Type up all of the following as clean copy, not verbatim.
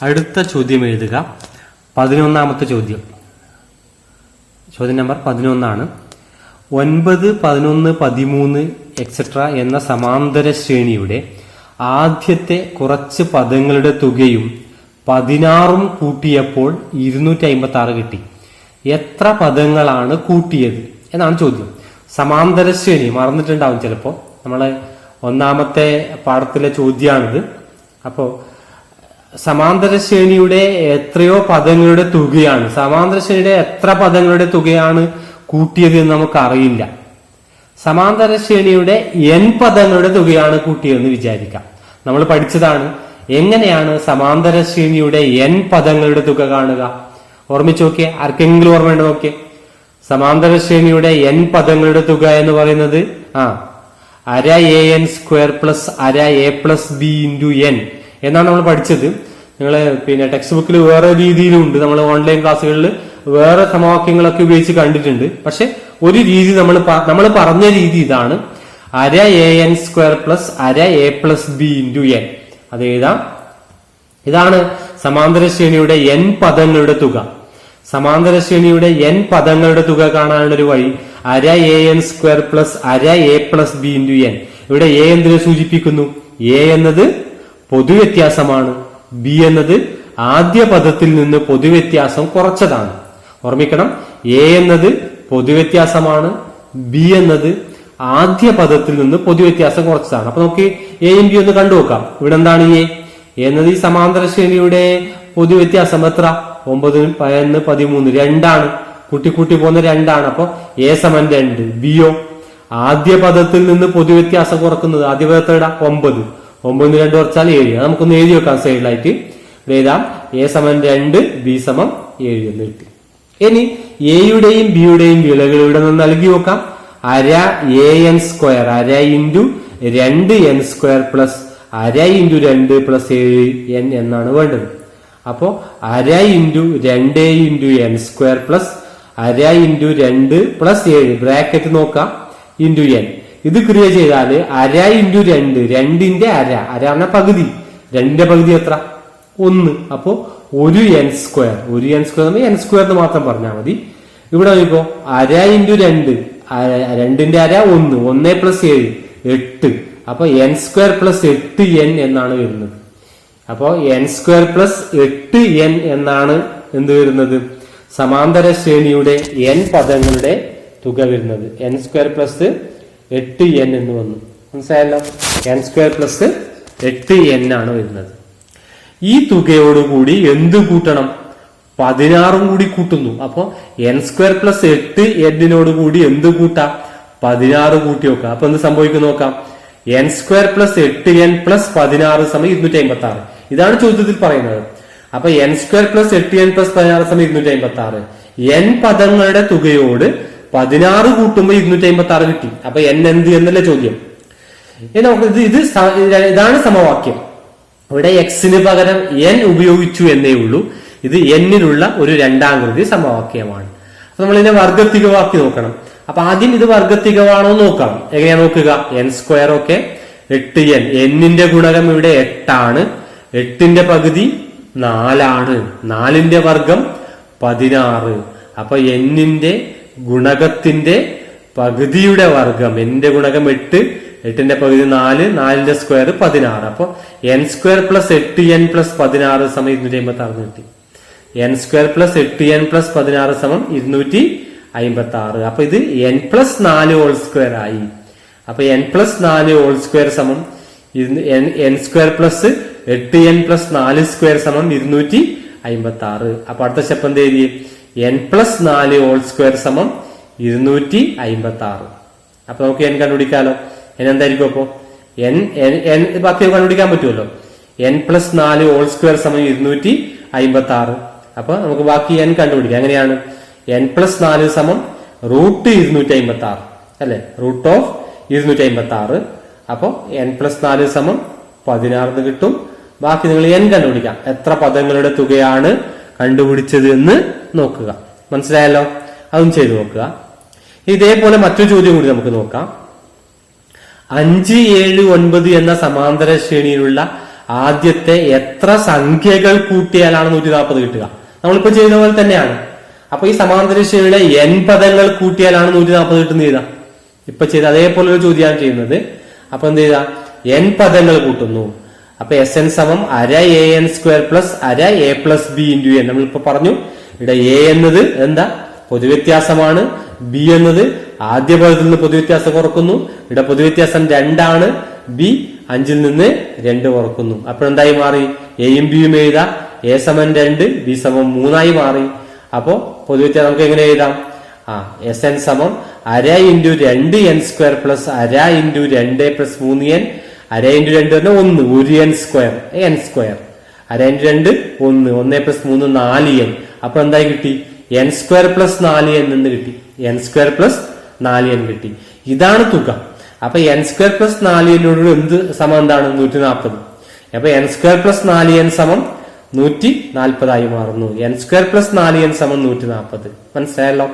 അടുത്ത ചോദ്യം എഴുതുക. 11ാമത്തെ ചോദ്യം. ചോദ്യം നമ്പർ 11 9, 11, 13 എക്സെട്ര എന്ന സമാന്തര ശ്രേണിയുടെ ആദ്യത്തെ കുറച്ച് പദങ്ങളുടെ തുകയും 16 കൂട്ടിയപ്പോൾ 256 കിട്ടി. എത്ര പദങ്ങളാണ് കൂട്ടിയത് എന്നാണ് ചോദ്യം. സമാന്തര ശ്രേണി മറന്നിട്ടുണ്ടാവും ചിലപ്പോ, നമ്മളെ 1ാമത്തെ പാഠത്തിലെ ചോദ്യമാണിത്. അപ്പോ സമാന്തര ശ്രേണിയുടെ എത്രയോ പദങ്ങളുടെ തുകയാണ്, സമാന്തര ശ്രേണിയുടെ എത്ര പദങ്ങളുടെ തുകയാണ് കൂട്ടിയത് എന്ന് നമുക്ക് അറിയില്ല. സമാന്തര ശ്രേണിയുടെ n പദങ്ങളുടെ തുകയാണ് കൂട്ടിയതെന്ന് വിചാരിക്കാം. നമ്മൾ പഠിച്ചതാണ് എങ്ങനെയാണ് സമാന്തര ശ്രേണിയുടെ n പദങ്ങളുടെ തുക കാണുക. ഓർമ്മിച്ച് നോക്കിയേ, ആർക്കെങ്കിലും ഓർമ്മയുണ്ട് നോക്കിയേ. സമാന്തര ശ്രേണിയുടെ n പദങ്ങളുടെ തുക എന്ന് പറയുന്നത് അര an² പ്ലസ് അര a plus b into n എന്നാണ് നമ്മൾ പഠിച്ചത്. നിങ്ങൾ ടെക്സ്റ്റ് ബുക്കിൽ വേറെ രീതിയിലും ഉണ്ട്, നമ്മൾ ഓൺലൈൻ ക്ലാസ്സുകളിൽ വേറെ സമവാക്യങ്ങളൊക്കെ ഉപയോഗിച്ച് കണ്ടിട്ടുണ്ട്. പക്ഷെ ഒരു രീതി നമ്മൾ പറഞ്ഞ രീതി ഇതാണ്, അര an² പ്ലസ് അര a plus b into n. അത് എഴുതാം. ഇതാണ് സമാന്തര ശ്രേണിയുടെ n പദങ്ങളുടെ തുക. സമാന്തര ശ്രേണിയുടെ n പദങ്ങളുടെ തുക കാണാനുള്ള ഒരു വഴി അര an² പ്ലസ് അര a plus b into n. ഇവിടെ a എന്തിനെ സൂചിപ്പിക്കുന്നു? a എന്നത് പൊതുവ്യത്യാസമാണ്, b എന്നത് ആദ്യ പദത്തിൽ നിന്ന് പൊതുവ്യത്യാസം കുറച്ചതാണ്. ഓർമ്മിക്കണം, a എന്നത് പൊതുവ്യത്യാസമാണ്, b എന്നത് ആദ്യ പദത്തിൽ നിന്ന് പൊതുവ്യത്യാസം കുറച്ചതാണ്. അപ്പൊ നമുക്ക് എയും ബി ഒന്ന് കണ്ടുനോക്കാം. ഇവിടെ എന്താണ് a എന്നത്? ഈ സമാന്തര ശ്രേണിയുടെ പൊതുവ്യത്യാസം എത്ര? 9, 11, 13 2ആണ്. കൂട്ടി പോകുന്ന 2ആണ്. അപ്പൊ a സമൻ 2, ബിയോ ആദ്യ പദത്തിൽ നിന്ന് പൊതുവ്യത്യാസം കുറക്കുന്നത് ആദ്യ പദത്തിൽ 9, 9 2 കുറച്ചാൽ 7. അത് നമുക്കൊന്ന് എഴുതി വെക്കാം സൈഡിലായിട്ട്. എഴുതാം a സമൻ 2, b സമം 7 എന്ന് കിട്ടി. ഇനി എയുടെയും ബിയുടെയും വിലകൾ ഇവിടെ നിന്ന് നൽകി നോക്കാം. അര an² അര ഇൻറ്റു 2n² പ്ലസ് അര ഇൻറ്റു 2 പ്ലസ് 7n എന്നാണ് വേണ്ടത്. അപ്പോ അര ഇൻറ്റു 2 ഇൻറ്റു n² പ്ലസ് അര ഇൻറ്റു 2 പ്ലസ് 7 ബ്രാക്കറ്റ് നോക്കാം ഇൻറ്റു n. ഇത് ക്രിയ ചെയ്താൽ അര ഇൻറ്റു 2, 2ന്റെ അര, അര പറഞ്ഞ പകുതി, 2ന്റെ പകുതി എത്ര? 1. അപ്പോ ഒരു n², ഒരു n² n² മാത്രം പറഞ്ഞാൽ മതി. ഇവിടെ നോക്കോ, അര ഇൻറ്റു 2, 2ന്റെ അര 1, 1 പ്ലസ് 7 8. അപ്പൊ n² പ്ലസ് 8n എന്നാണ് വരുന്നത്. അപ്പോ n² പ്ലസ് 8n എന്നാണ് എന്ത് വരുന്നത്? സമാന്തര ശ്രേണിയുടെ n പദങ്ങളുടെ തുക വരുന്നത്. n² പ്ലസ് 8n എന്ന് വന്നു. മനസ്സിലായല്ലോ? n² പ്ലസ് 8n ആണ് വരുന്നത്. ഈ തുകയോടുകൂടി എന്ത് കൂട്ടണം? 16 കൂടി കൂട്ടുന്നു. അപ്പൊ n² പ്ലസ് 8n കൂടി എന്ത് കൂട്ടാം? 16 കൂട്ടി നോക്കാം. അപ്പൊ എന്ത് സംഭവിക്കും നോക്കാം. n² പ്ലസ് 8n പ്ലസ് 16 സമയം 256. ഇതാണ് ചോദ്യത്തിൽ പറയുന്നത്. അപ്പൊ n² പ്ലസ് 8n പ്ലസ് 16 സമയം 256. n പദങ്ങളുടെ തുകയോട് 16 കൂട്ടുമ്പോൾ 256 കിട്ടി. അപ്പൊ n എന്ത് എന്നല്ലേ ചോദ്യം. ഇതാണ് സമവാക്യം. ഇവിടെ എക്സിന് പകരം n ഉപയോഗിച്ചു എന്നേ ഉള്ളൂ. ഇത് n-നുള്ള ഒരു രണ്ടാകൃതി സമവാക്യമാണ്. അപ്പൊ നമ്മൾ ഇതിനെ വർഗത്തികവാക്കി നോക്കണം. അപ്പൊ ആദ്യം ഇത് വർഗത്തികമാണോ നോക്കാം. എങ്ങനെയാ നോക്കുക? n² ഒക്കെ 8n, n-ന്റെ ഗുണകം ഇവിടെ 8 ആണ്, 8ന്റെ പകുതി 4 ആണ്, 4ന്റെ വർഗം 16. അപ്പൊ n-ന്റെ ഗുണകത്തിന്റെ പകുതിയുടെ വർഗം, n-ന്റെ ഗുണകം 8, 8ന്റെ പകുതി 4, 4ന്റെ സ്ക്വയർ 16. അപ്പൊ n² പ്ലസ് 8n പ്ലസ് 16 സമം 256 കിട്ടി. n² പ്ലസ് 8n പ്ലസ് 16 സമം 256. അപ്പൊ ഇത് n പ്ലസ് 4 ഹോൾ സ്ക്വയർ ആയി. അപ്പൊ n പ്ലസ് 4 ഹോൾ സ്ക്വയർ സമം n² plus 8n plus 4 square സമം 256. അപ്പൊ അടുത്ത സ്റ്റെപ്പ് എന്ത് എഴുതി? n പ്ലസ് 4 ഹോൾ സ്ക്വയർ സമം 256. അപ്പൊ നമുക്ക് n കണ്ടുപിടിക്കാലോ. n എന്തായിരിക്കും? അപ്പോ n ബാക്കി കണ്ടുപിടിക്കാൻ പറ്റുമല്ലോ. n പ്ലസ് 4 ഹോൾ സ്ക്വയർ സമം 256. അപ്പൊ നമുക്ക് ബാക്കി n കണ്ടുപിടിക്കാം. എങ്ങനെയാണ്? n പ്ലസ് 4 സമം റൂട്ട് 256 അല്ലെ, റൂട്ട് ഓഫ് 256. അപ്പൊ n പ്ലസ് 4 സമം 16 കിട്ടും. ബാക്കി നിങ്ങൾ n കണ്ടുപിടിക്കാം. എത്ര പദങ്ങളുടെ തുകയാണ് കണ്ടുപിടിച്ചത് എന്ന് നോക്കുക. മനസ്സിലായല്ലോ? അതും ചെയ്തു നോക്കുക. ഇതേപോലെ മറ്റൊരു ചോദ്യം കൂടി നമുക്ക് നോക്കാം. 5, 7, 9 എന്ന സമാന്തര ശ്രേണിയിലുള്ള ആദ്യത്തെ എത്ര സംഖ്യകൾ കൂട്ടിയാലാണ് 140 കിട്ടുക. നമ്മളിപ്പോ ചെയ്ത പോലെ തന്നെയാണ്. അപ്പൊ ഈ സമാന്തര ശ്രേണിയുടെ n പദങ്ങൾ കൂട്ടിയാലാണ് 140 കിട്ടുന്നത് ചെയ്താ. ഇപ്പൊ ചെയ്ത അതേപോലെ ഒരു ചോദ്യമാണ് ചെയ്യുന്നത്. അപ്പൊ എന്ത് ചെയ്താ, n പദങ്ങൾ കൂട്ടുന്നു. അപ്പൊ Sn സമം അര an സ്ക്വയർ പ്ലസ് അര a plus b into n. നമ്മളിപ്പോ പറഞ്ഞു ഇവിടെ a എന്നത് എന്താ, പൊതുവ്യത്യാസമാണ്. b എന്നത് ആദ്യ പദത്തിൽ നിന്ന് പൊതുവ്യത്യാസം കുറക്കുന്നു. ഇവിടെ പൊതുവ്യത്യാസം 2 ആണ്. b 5ൽ നിന്ന് 2 കുറക്കുന്നു. അപ്പോഴെന്തായി മാറി, എയും ബിയും എഴുതാം. a സമം 2, b സമം 3 മാറി. അപ്പോ പൊതുവ്യത്യാസം നമുക്ക് എങ്ങനെ എഴുതാം, Sn സമം അര ഇൻറ്റു 2n സ്ക്വയർ പ്ലസ് അര ഇൻറ്റു 2 പ്ലസ് 3n. അര ഇൻറ്റു 2 പറഞ്ഞാൽ 1, 1n സ്ക്വയർ, n സ്ക്വയർ. അര ഇൻറ്റു 2 1, 1 പ്ലസ് 3 4n. അപ്പൊ എന്തായി കിട്ടി, n സ്ക്വയർ പ്ലസ് 4n എന്ന് കിട്ടി. n സ്ക്വയർ പ്ലസ് 4n കിട്ടി. ഇതാണ് തുക. അപ്പൊ n സ്ക്വയർ പ്ലസ് 4n എന്ത് സമം എന്താണ്, 140. അപ്പൊ n സ്ക്വയർ പ്ലസ് 4n സമം 140 മാറുന്നു. n സ്ക്വയർ പ്ലസ് 4n സമം 140. മനസ്സിലായല്ലോ.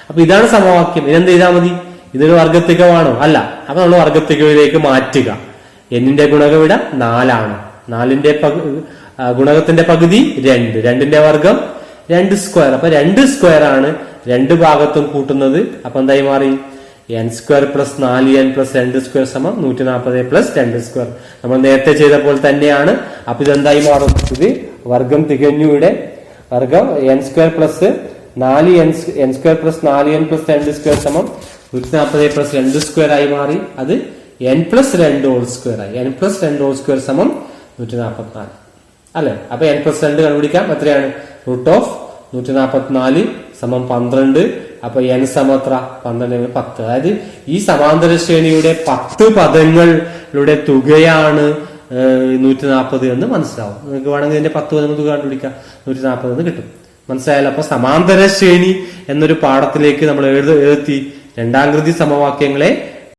അപ്പൊ ഇതാണ് സമവാക്യം. ഇതെന്ത് ചെയ്താൽ മതി, ഇതൊരു വർഗത്തികമാണോ, അല്ല. അപ്പൊ നമ്മൾ വർഗത്തികയിലേക്ക് മാറ്റുക. എന്നിന്റെ ഗുണകം ഇവിടെ 4 ആണ്. 4ന്റെ ഗുണകത്തിന്റെ പകുതി 2, 2ന്റെ വർഗം 2 സ്ക്വയർ. അപ്പൊ 2 സ്ക്വയർ ആണ് രണ്ട് ഭാഗത്തും കൂട്ടുന്നത്. അപ്പൊ എന്തായി മാറി, n square plus 4n plus 2 square സമം 140 പ്ലസ് 2 സ്ക്വയർ. നമ്മൾ നേരത്തെ ചെയ്ത പോലെ തന്നെയാണ്. അപ്പൊ ഇതെന്തായി മാറും, ഇത് വർഗം തികഞ്ഞു. ഇവിടെ വർഗം n square plus 4n square plus 4n plus 2 square സമം 140 പ്ലസ് 2 സ്ക്വയർ ആയി മാറി. അത് n പ്ലസ് 2 ഹോൾ സ്ക്വയർ ആയി. n പ്ലസ് 2 ഹോൾ സ്ക്വയർ സമം 144 അല്ലെ. അപ്പൊ n പ്ലസ് 2 കണ്ടുപിടിക്കാം. എത്രയാണ്, √144 സമം 12. അപ്പൊ n സമം എത്ര, 12 10. അതായത് ഈ സമാന്തര ശ്രേണിയുടെ 10 പദങ്ങളുടെ തുകയാണ് 140 എന്ന് മനസ്സിലാവും. നിങ്ങൾക്ക് വേണമെങ്കിൽ ഇതിന്റെ 10 പദങ്ങൾ തുക കണ്ടുപിടിക്കാം, 140 എന്ന് കിട്ടും. മനസ്സിലായല്ലോ. അപ്പൊ സമാന്തര ശ്രേണി എന്നൊരു പാഠത്തിലേക്ക് നമ്മൾ എഴുതി രണ്ടാകൃതി സമവാക്യങ്ങളെ